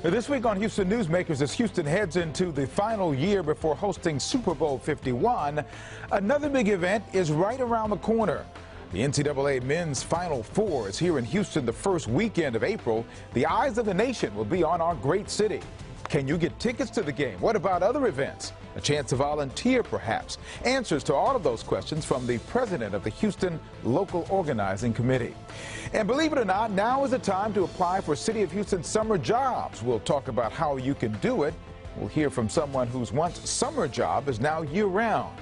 This week on Houston Newsmakers, as Houston heads into the final year before hosting Super Bowl 51, another big event is right around the corner. The NCAA Men's Final Four is here in Houston the first weekend of April. The eyes of the nation will be on our great city. Can you get tickets to the game? What about other events? A chance to volunteer, perhaps? Answers to all of those questions from the president of the Houston Local Organizing Committee. And believe it or not, now is the time to apply for City of Houston summer jobs. We'll talk about how you can do it. We'll hear from someone whose once summer job is now year-round.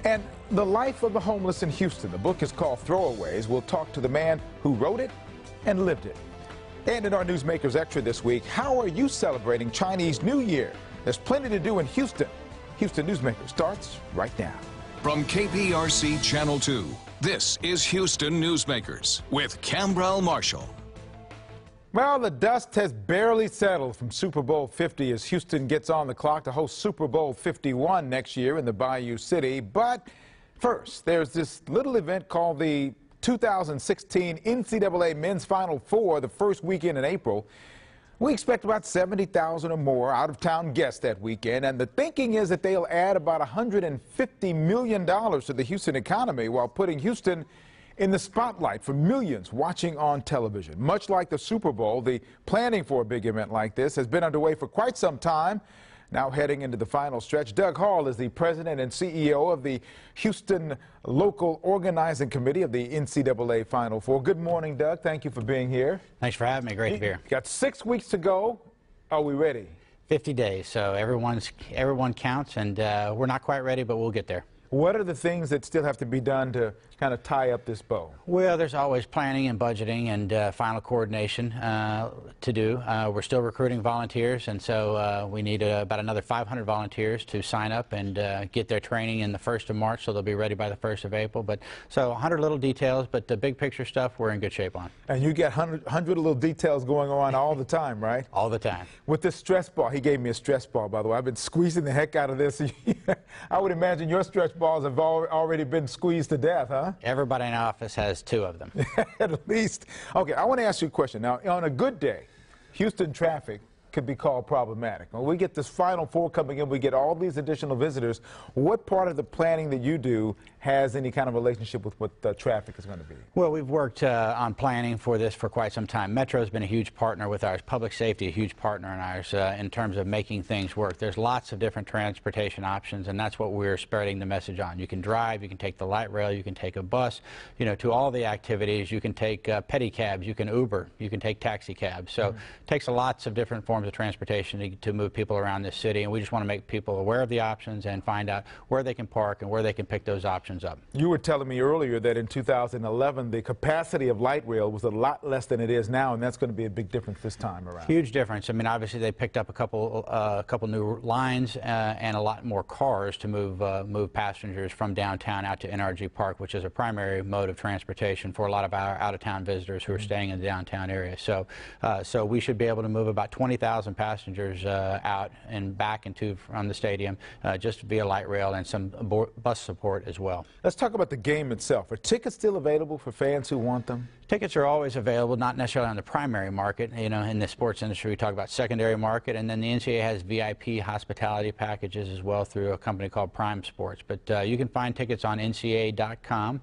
And the life of the homeless in Houston. The book is called Throwaways. We'll talk to the man who wrote it and lived it. And in our Newsmakers Extra this week, how are you celebrating Chinese New Year? There's plenty to do in Houston. Houston Newsmakers starts right now. From KPRC Channel 2, this is Houston Newsmakers with Khambrel Marshall. Well, the dust has barely settled from Super Bowl 50 as Houston gets on the clock to host Super Bowl 51 next year in the Bayou City. But first, there's this little event called the 2016 NCAA Men's Final Four, the first weekend in April. We expect about 70,000 or more out-of-town guests that weekend, and the thinking is that they'll add about $150 million to the Houston economy while putting Houston in the spotlight for millions watching on television. Much like the Super Bowl, the planning for a big event like this has been underway for quite some time. Now heading into the final stretch, Doug Hall is the president and CEO of the Houston Local Organizing Committee of the NCAA Final Four. Good morning, Doug. Thank you for being here. Thanks for having me. Great to be here. Got 6 weeks to go. Are we ready? 50 days, so everyone counts, and we're not quite ready, but we'll get there. What are the things that still have to be done to kind of tie up this bow? Well, there's always planning and budgeting and final coordination to do. We're still recruiting volunteers, and so we need about another 500 volunteers to sign up and get their training in the 1st of March, so they'll be ready by the 1st of April. But so 100 little details, but the big picture stuff we're in good shape on. And you get 100 little details going on all the time, right? All the time. With this stress ball, he gave me a stress ball, by the way. I've been squeezing the heck out of this. I would imagine your stress balls have already been squeezed to death, huh? Everybody in office has 2 of them. At least. Okay, I want to ask you a question. Now, on a good day, Houston traffic could be called problematic. When we get this Final Four coming in, we get all these additional visitors. What part of the planning that you do has any kind of relationship with what the traffic is going to be? Well, we've worked on planning for this for quite some time. Metro has been a huge partner with ours. Public safety, a huge partner in ours in terms of making things work. There's lots of different transportation options, and that's what we're spreading the message on. You can drive, you can take the light rail, you can take a bus, you know, to all the activities. You can take pedicabs, you can Uber, you can take taxi cabs. So it takes lots of different forms of transportation to move people around this city, and we just want to make people aware of the options and find out where they can park and where they can pick those options up. You were telling me earlier that in 2011 the capacity of light rail was a lot less than it is now, and that's going to be a big difference this time around. Huge difference. I mean, obviously they picked up a couple new lines and a lot more cars to move passengers from downtown out to NRG Park, which is a primary mode of transportation for a lot of our out-of-town visitors who are staying in the downtown area. So we should be able to move about 20,000 passengers out and back from the stadium just via light rail and some bus support as well. Let's talk about the game itself. Are tickets still available for fans who want them? Tickets are always available, not necessarily on the primary market. You know, in the sports industry, we talk about secondary market, and then the NCAA has VIP hospitality packages as well through a company called Prime Sports. But you can find tickets on NCAA.com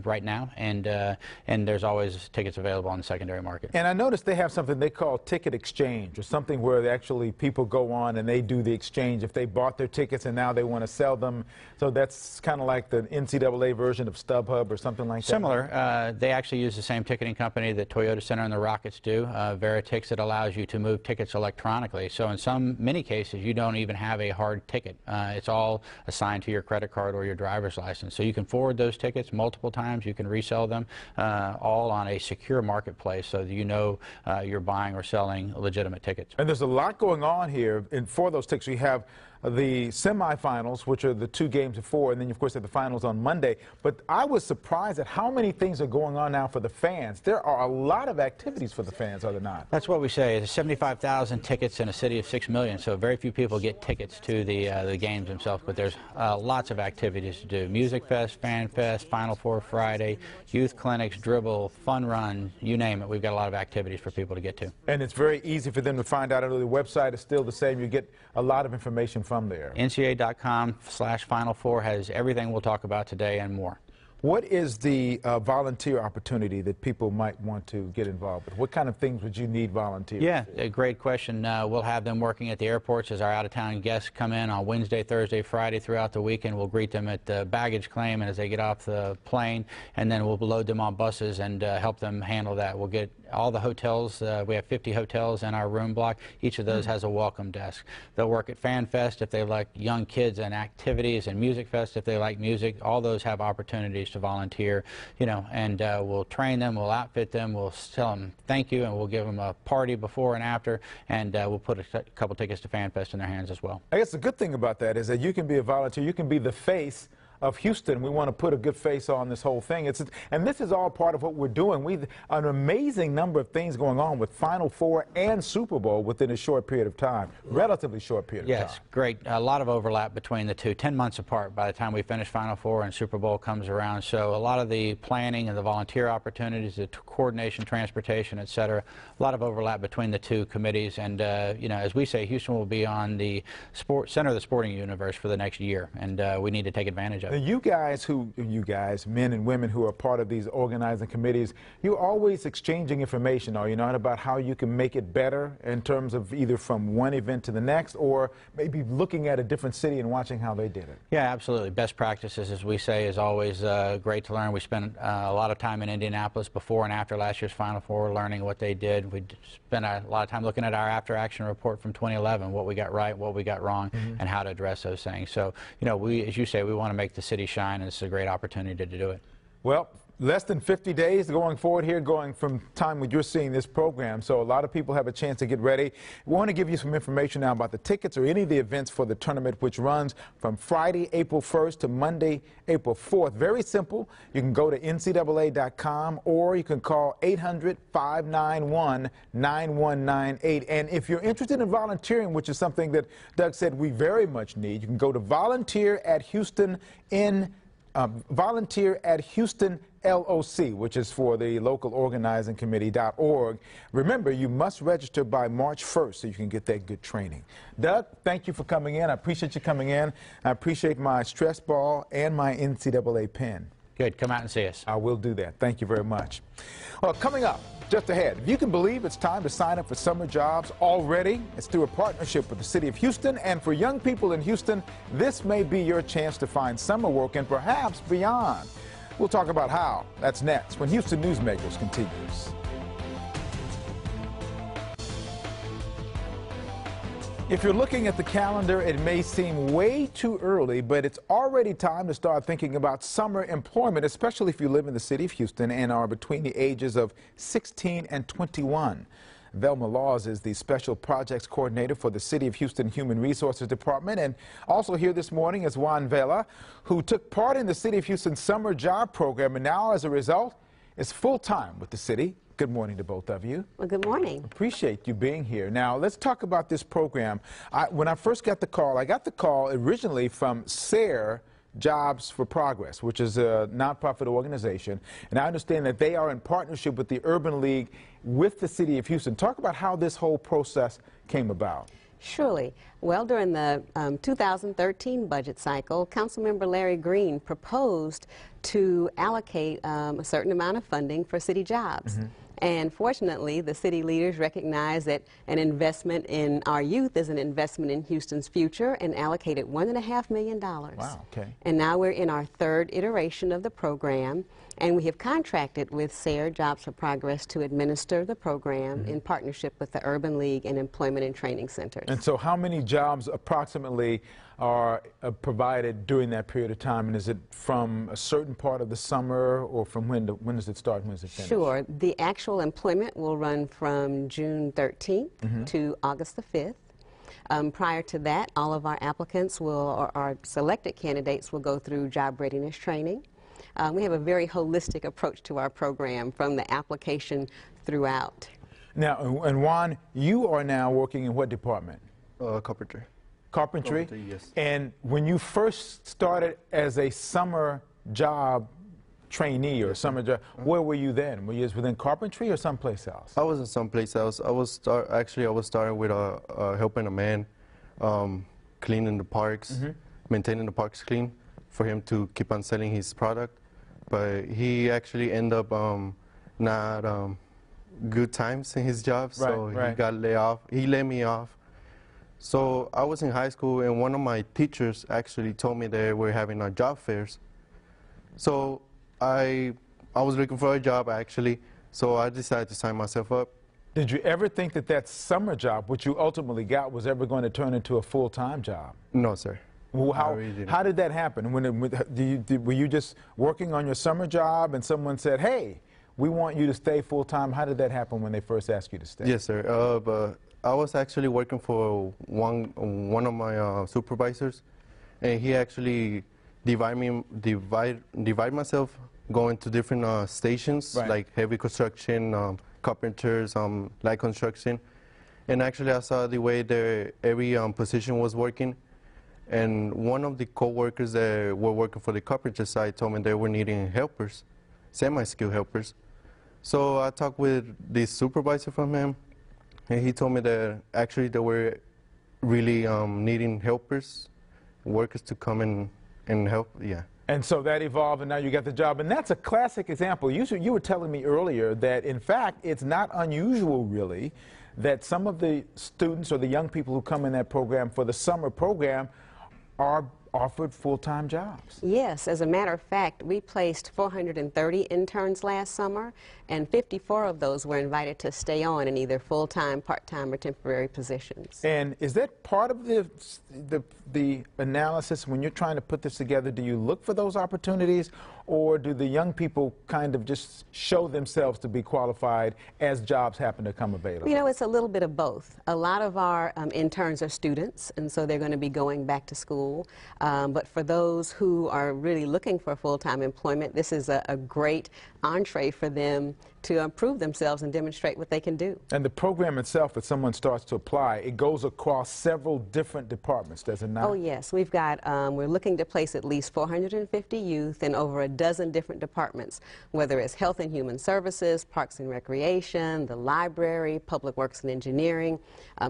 right now, and there's always tickets available on the secondary market. And I noticed they have something they call ticket exchange, or something where actually people go on and they do the exchange if they bought their tickets and now they want to sell them. So that's kind of like the NCAA version of StubHub or something like that. Similar. They actually use the same ticketing company that Toyota Center and the Rockets do, Veritix, that allows you to move tickets electronically. So in many cases, you don't even have a hard ticket. It's all assigned to your credit card or your driver's license. So you can forward those tickets multiple times. You can resell them all on a secure marketplace so that you know you're buying or selling legitimate tickets. And there's a lot going on here for those tickets. We have the semifinals, which are the 2 games of 4, and then, of course, have the finals on Monday. But I was surprised at how many things are going on now for the fans. There are a lot of activities for the fans, are there not? That's what we say. There's 75,000 tickets in a city of 6 million, so very few people get tickets to the games themselves, but there's lots of activities to do. Music Fest, Fan Fest, Final Four Friday, youth clinics, dribble, fun run, you name it. We've got a lot of activities for people to get to. And it's very easy for them to find out. The website is still the same. You get a lot of information from there. NCAA.com/Final Four has everything we'll talk about today and more. What is the volunteer opportunity that people might want to get involved with? What kind of things would you need volunteers Yeah, for? a great question. We'll have them working at the airports as our out-of-town guests come in on Wednesday, Thursday, Friday throughout the weekend. We'll greet them at the baggage claim and as they get off the plane, and then we'll load them on buses and help them handle that. We'll get all the hotels. We have 50 hotels in our room block. Each of those has a welcome desk. They'll work at Fan Fest if they like young kids and activities, and Music Fest if they like music. All those have opportunities to volunteer, you know, and we'll train them, we'll outfit them, we'll tell them thank you, and we'll give them a party before and after, and we'll put a couple tickets to Fan Fest in their hands as well. I guess the good thing about that is that you can be a volunteer, you can be the face of Houston. We want to put a good face on this whole thing. And this is all part of what we're doing. We've an amazing number of things going on with Final Four and Super Bowl within a short period of time, relatively short period of time. Yes, great. A lot of overlap between the two, 10 months apart by the time we finish Final Four and Super Bowl comes around. So a lot of the planning and the volunteer opportunities, the coordination, transportation, et cetera, a lot of overlap between the two committees. And, you know, as we say, Houston will be on the center of the sporting universe for the next year, and we need to take advantage of it. You guys, men and women who are part of these organizing committees, you're always exchanging information, are you not, about how you can make it better in terms of either from one event to the next, or maybe looking at a different city and watching how they did it? Yeah, absolutely. Best practices, as we say, is always great to learn. We spent a lot of time in Indianapolis before and after last year's Final Four learning what they did. We spent a lot of time looking at our after-action report from 2011, what we got right, what we got wrong, and how to address those things. So, you know, as you say, we want to make the city shine, and it's a great opportunity to do it. Well, less than 50 days going forward here, going from time when you're seeing this program, so a lot of people have a chance to get ready. We want to give you some information now about the tickets or any of the events for the tournament, which runs from Friday, April 1st to Monday, April 4th. Very simple. You can go to ncaa.com or you can call 800-591-9198. And if you're interested in volunteering, which is something that Doug said we very much need, you can go to volunteer at Houston LOC, which is for the local organizing committee.org. Remember, you must register by March 1st so you can get that good training. Doug, thank you for coming in. I appreciate you coming in. I appreciate my stress ball and my NCAA pen. Good. Come out and see us. I will do that. Thank you very much. Well, coming up just ahead, if you can believe it's time to sign up for summer jobs already, it's through a partnership with the city of Houston. And for young people in Houston, this may be your chance to find summer work and perhaps beyond. We'll talk about how. That's next when Houston Newsmakers continues. If you're looking at the calendar, it may seem way too early, but it's already time to start thinking about summer employment, especially if you live in the city of Houston and are between the ages of 16 and 21. Velma Laws is the Special Projects Coordinator for the City of Houston Human Resources Department. And also here this morning is Juan Vela, who took part in the City of Houston Summer Job Program and now, as a result, is full-time with the city. Good morning to both of you. Well, good morning. Appreciate you being here. Now, let's talk about this program. When I first got the call, I got the call originally from SARE Jobs for Progress, which is a nonprofit organization, and I understand that they are in partnership with the Urban League with the City of Houston. Talk about how this whole process came about. Surely. Well, during the 2013 budget cycle, Councilmember Larry Green proposed to allocate a certain amount of funding for city jobs. And fortunately, the city leaders recognize that an investment in our youth is an investment in Houston's future and allocated $1.5 million. Wow, okay. And now we're in our third iteration of the program, and we have contracted with SARE Jobs for Progress to administer the program in partnership with the Urban League and Employment and Training Centers. And so how many jobs approximately are provided during that period of time? And is it from a certain part of the summer, or from when does it start and when does it finish? Sure. The actual employment will run from June 13th to August the 5th. Prior to that, all of our applicants will, or our selected candidates will go through job readiness training. we have a very holistic approach to our program from the application throughout. Now, and Juan, you are now working in what department? Carpentry. Carpentry? Carpentry, yes. And when you first started as a summer job trainee or summer job, where were you then? Were you within carpentry or someplace else? I was in someplace else. I was starting with helping a man cleaning the parks, maintaining the parks clean for him to keep on selling his product. But he actually ended up not good times in his job, so he got laid off. He laid me off. So I was in high school, and one of my teachers actually told me that we're having our job fairs. So I was looking for a job, actually, so I decided to sign myself up. Did you ever think that that summer job, which you ultimately got, was ever going to turn into a full-time job? No, sir. Well, really how did that happen? Were you just working on your summer job and someone said, hey, we want you to stay full-time? How did that happen when they first asked you to stay? Yes, sir. But I was actually working for one of my supervisors, and he actually divide myself going to different stations, like heavy construction, carpenters, light construction. And actually I saw the way every position was working. And one of the co-workers that were working for the carpenter side told me they were needing helpers, semi-skilled helpers. So I talked with the supervisor from him, and he told me that actually they were really needing helpers, workers to come and help, yeah. And so that evolved, and now you got the job. And that's a classic example. You were telling me earlier that, in fact, it's not unusual, really, that some of the students or the young people who come in that program for the summer program are offered full-time jobs. Yes, as a matter of fact, we placed 430 interns last summer, and 54 of those were invited to stay on in either full-time, part-time, or temporary positions. And is that part of the analysis when you're trying to put this together? Do you look for those opportunities, or do the young people kind of just show themselves to be qualified as jobs happen to come available? You know, it's a little bit of both. A lot of our interns are students, and so they're going to be going back to school. But for those who are really looking for full-time employment, this is a great entree for them to prove themselves and demonstrate what they can do. And the program itself, as someone starts to apply, it goes across several different departments, does it not? Oh, yes. We've got, we're looking to place at least 450 youth in over a dozen different departments, whether it's Health and Human Services, Parks and Recreation, the library, Public Works and Engineering,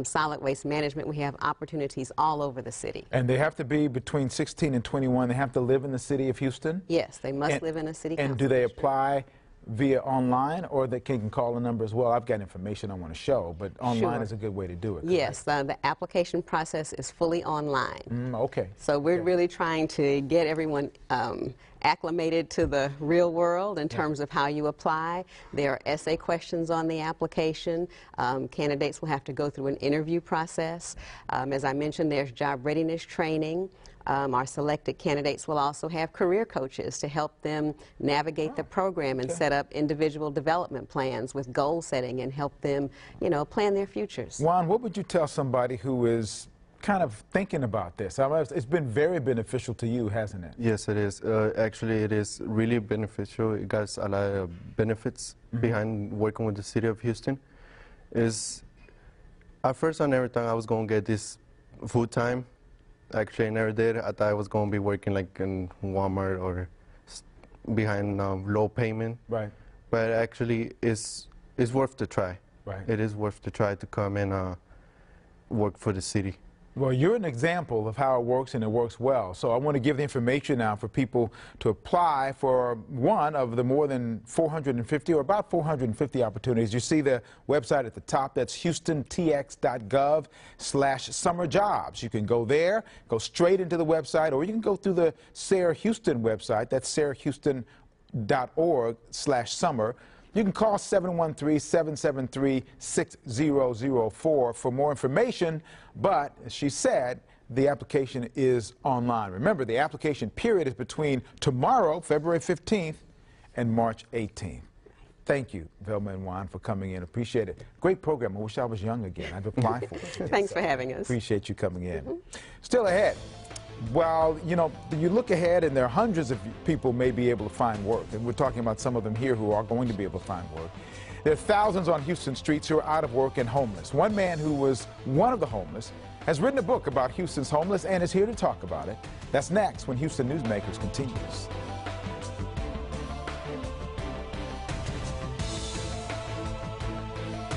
Solid Waste Management. We have opportunities all over the city. And they have to be between 16 and 21. They have to live in the city of Houston? Yes, they must live in a city council And do they district. apply via online, or they can call a number as well? I've got information I want to show, but online is a good way to do it. Yes, the application process is fully online. Okay. So we're really trying to get everyone acclimated to the real world in terms of how you apply. There are essay questions on the application. Candidates will have to go through an interview process. As I mentioned, there's job readiness training. Our selected candidates will also have career coaches to help them navigate the program and set up individual development plans with goal setting and help them, you know, plan their futures. Juan, what would you tell somebody who is kind of thinking about this? I mean, it's been very beneficial to you, hasn't it? Yes, it is. Actually, it is really beneficial. It got a lot of benefits behind working with the city of Houston. At first, I never thought I was going to get this full-time. Actually, I never did. I thought I was going to be working like in Walmart or behind low payment. Right. But actually, it's worth the try. Right. It is worth the try to come and work for the city. Well, you're an example of how it works, and it works well. So I want to give the information now for people to apply for one of the more than 450 or about 450 opportunities. You see the website at the top. That's houstontx.gov/summerjobs. You can go there, go straight into the website, or you can go through the Sarah Houston website. That's sarahhouston.org/summer. You can call 713-773-6004 for more information, but as she said, the application is online. Remember, the application period is between tomorrow, February 15th, and March 18th. Thank you, Velma and Juan, for coming in. Appreciate it. Great program. I wish I was young again. I'd apply for it. Thanks for having us. Appreciate you coming in. Still ahead, Well, you know, you look ahead and there are hundreds of people may be able to find work, and we're talking about some of them here who are going to be able to find work. There are thousands on Houston streets who are out of work and homeless. One man who was one of the homeless has written a book about Houston's homeless and is here to talk about it. That's next when Houston Newsmakers continues.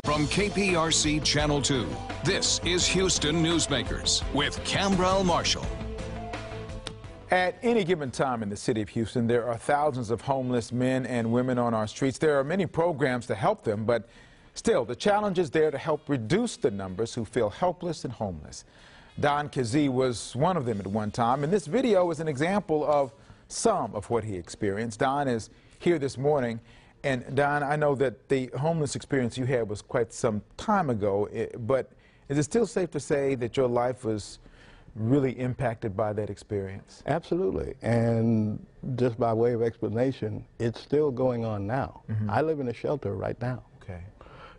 From KPRC Channel 2, this is Houston Newsmakers with Khambrel Marshall. At any given time in the city of Houston, there are thousands of homeless men and women on our streets. There are many programs to help them, but still, the challenge is there to help reduce the numbers who feel helpless and homeless. Don Kazee was one of them at one time, and this video is an example of some of what he experienced. Don is here this morning, and Don, I know that the homeless experience you had was quite some time ago, but is it still safe to say that your life was really impacted by that experience? Absolutely, and just by way of explanation, it's still going on now. I live in a shelter right now. Okay.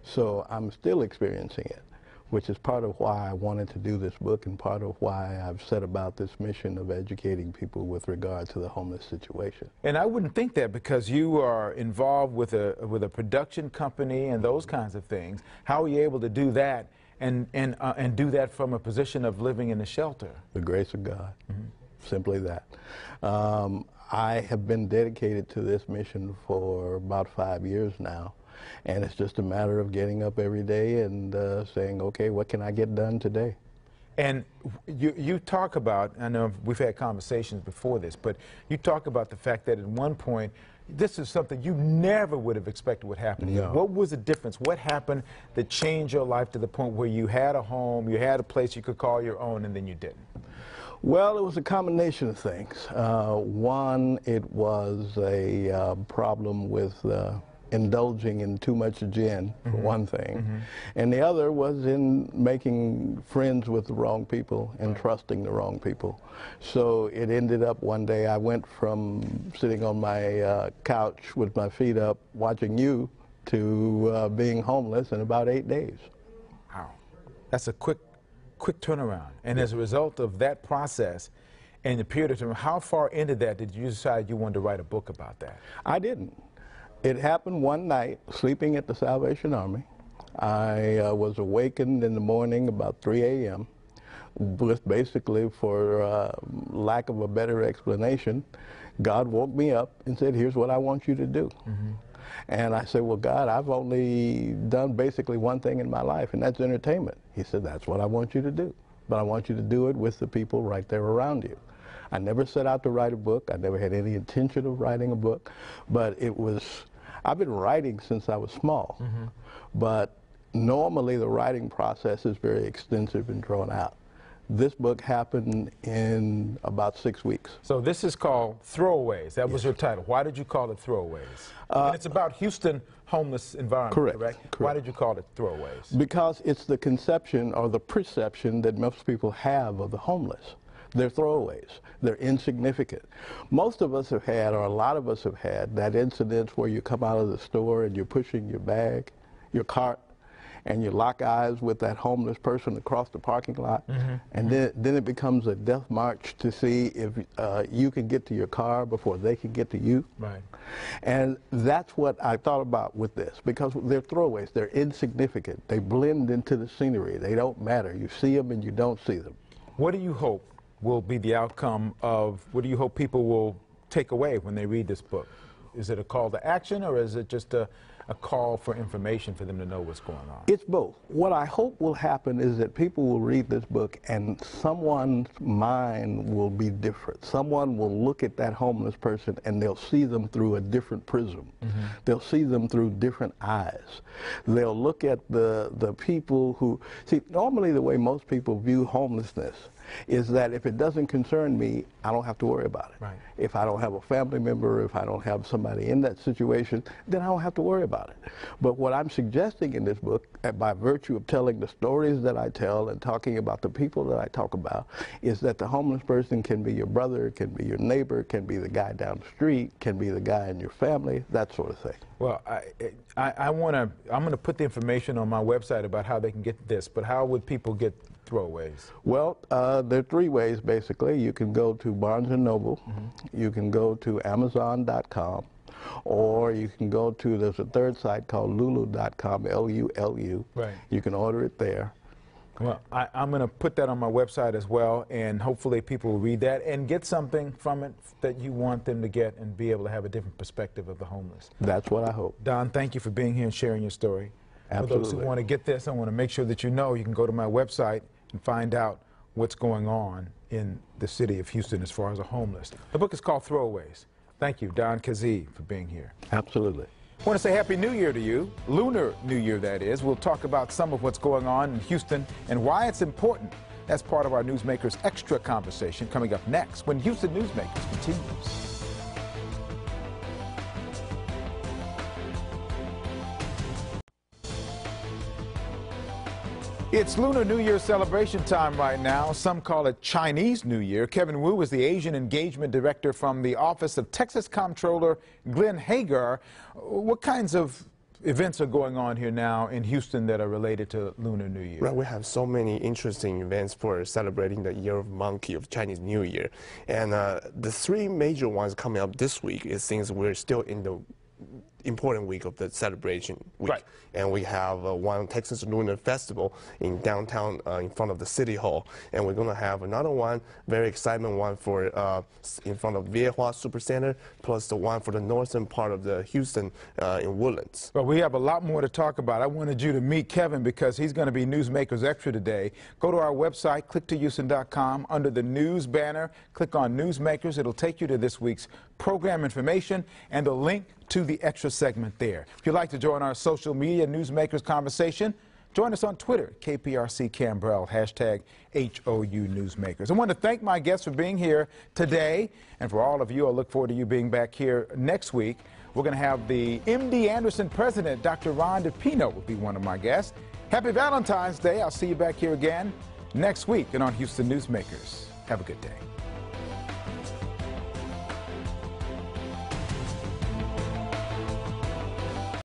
So I'm still experiencing it, which is part of why I wanted to do this book and part of why I've set about this mission of educating people with regard to the homeless situation. And I wouldn't think that because you are involved with a production company and those kinds of things. How are you able to do that and do that from a position of living in a shelter? The grace of God, simply that. I have been dedicated to this mission for about 5 years now. And it's just a matter of getting up every day and saying, okay, what can I get done today? And you talk about, I know we've had conversations before this, but you talk about the fact that at one point, this is something you never would have expected would happen. No. What was the difference? What happened that changed your life to the point where you had a home, you had a place you could call your own, and then you didn't? Well, it was a combination of things. One, it was a problem with indulging in too much gin, for one thing. And the other was in making friends with the wrong people and trusting the wrong people. So it ended up one day I went from sitting on my couch with my feet up watching you to being homeless in about 8 days. Wow. That's a quick turnaround. And as a result of that process and the period of time, how far into that did you decide you wanted to write a book about that? I didn't. It happened one night, sleeping at the Salvation Army. I was awakened in the morning about 3 a.m. with basically, for lack of a better explanation, God woke me up and said, here's what I want you to do. And I said, well, God, I've only done basically one thing in my life, and that's entertainment. He said, that's what I want you to do. But I want you to do it with the people right there around you. I never set out to write a book. I never had any intention of writing a book. But it was, I've been writing since I was small. But normally the writing process is very extensive and drawn out. This book happened in about 6 weeks. So this is called Throwaways. That was your title. Why did you call it Throwaways? And it's about Houston homeless environment, correct? Why did you call it Throwaways? Because it's the conception or the perception that most people have of the homeless. They're throwaways. They're insignificant. Most of us have had, or a lot of us have had, that incident where you come out of the store and you're pushing your bag, your cart, and you lock eyes with that homeless person across the parking lot, and then it becomes a death march to see if you can get to your car before they can get to you. Right. And that's what I thought about with this, because they're throwaways. They're insignificant. They blend into the scenery. They don't matter. You see them and you don't see them. What do you hope will be the outcome of, what do you hope people will take away when they read this book? Is it a call to action, or is it just a call for information for them to know what's going on? It's both. What I hope will happen is that people will read this book and someone's mind will be different. Someone will look at that homeless person and they'll see them through a different prism. They'll see them through different eyes. They'll look at the people who, see, normally the way most people view homelessness is that if it doesn't concern me, I don't have to worry about it. Right. If I don't have a family member, if I don't have somebody in that situation, then I don't have to worry about it. about it. But what I'm suggesting in this book, by virtue of telling the stories that I tell and talking about the people that I talk about, is that the homeless person can be your brother, can be your neighbor, can be the guy down the street, can be the guy in your family, that sort of thing. Well, I'm going to put the information on my website about how they can get this, but how would people get throwaways? Well, there are three ways, basically. You can go to Barnes & Noble, you can go to Amazon.com, or you can go to, there's a third site called Lulu.com, L-U-L-U. Right. You can order it there. Well, I'm going to put that on my website as well, and hopefully people will read that and get something from it that you want them to get and be able to have a different perspective of the homeless. That's what I hope. Don, thank you for being here and sharing your story. Absolutely. For those who want to get this, I want to make sure that you know you can go to my website and find out what's going on in the city of Houston as far as the homeless. The book is called Throwaways. Thank you, Don Kazee, for being here. Absolutely. I want to say Happy New Year to you. Lunar New Year, that is. We'll talk about some of what's going on in Houston and why it's important. That's part of our Newsmakers Extra conversation coming up next when Houston Newsmakers continues. It's Lunar New Year celebration time right now. Some call it Chinese New Year. Kevin Wu is the Asian Engagement Director from the Office of Texas Comptroller Glenn Hagar. What kinds of events are going on here now in Houston that are related to Lunar New Year? Right, we have so many interesting events for celebrating the Year of Monkey of Chinese New Year. And the three major ones coming up this week is since we're still in the important week of the celebration week. Right. And we have one Texas Lunar Festival in downtown in front of the City Hall. And we're going to have another one, very exciting one for in front of Viehua Super Center, plus the one for the northern part of the Houston in Woodlands. Well, we have a lot more to talk about. I wanted you to meet Kevin because he's going to be Newsmakers Extra today. Go to our website, click2houston.com. Under the news banner, click on Newsmakers. It'll take you to this week's program information and the link to the extra segment there. If you'd like to join our social media Newsmakers conversation, join us on Twitter, KPRC Khambrel, hashtag HOU Newsmakers. I want to thank my guests for being here today, and for all of you, I look forward to you being back here next week. We're going to have the MD Anderson president, Dr. Ron DePino, will be one of my guests. Happy Valentine's Day. I'll see you back here again next week and on Houston Newsmakers. Have a good day.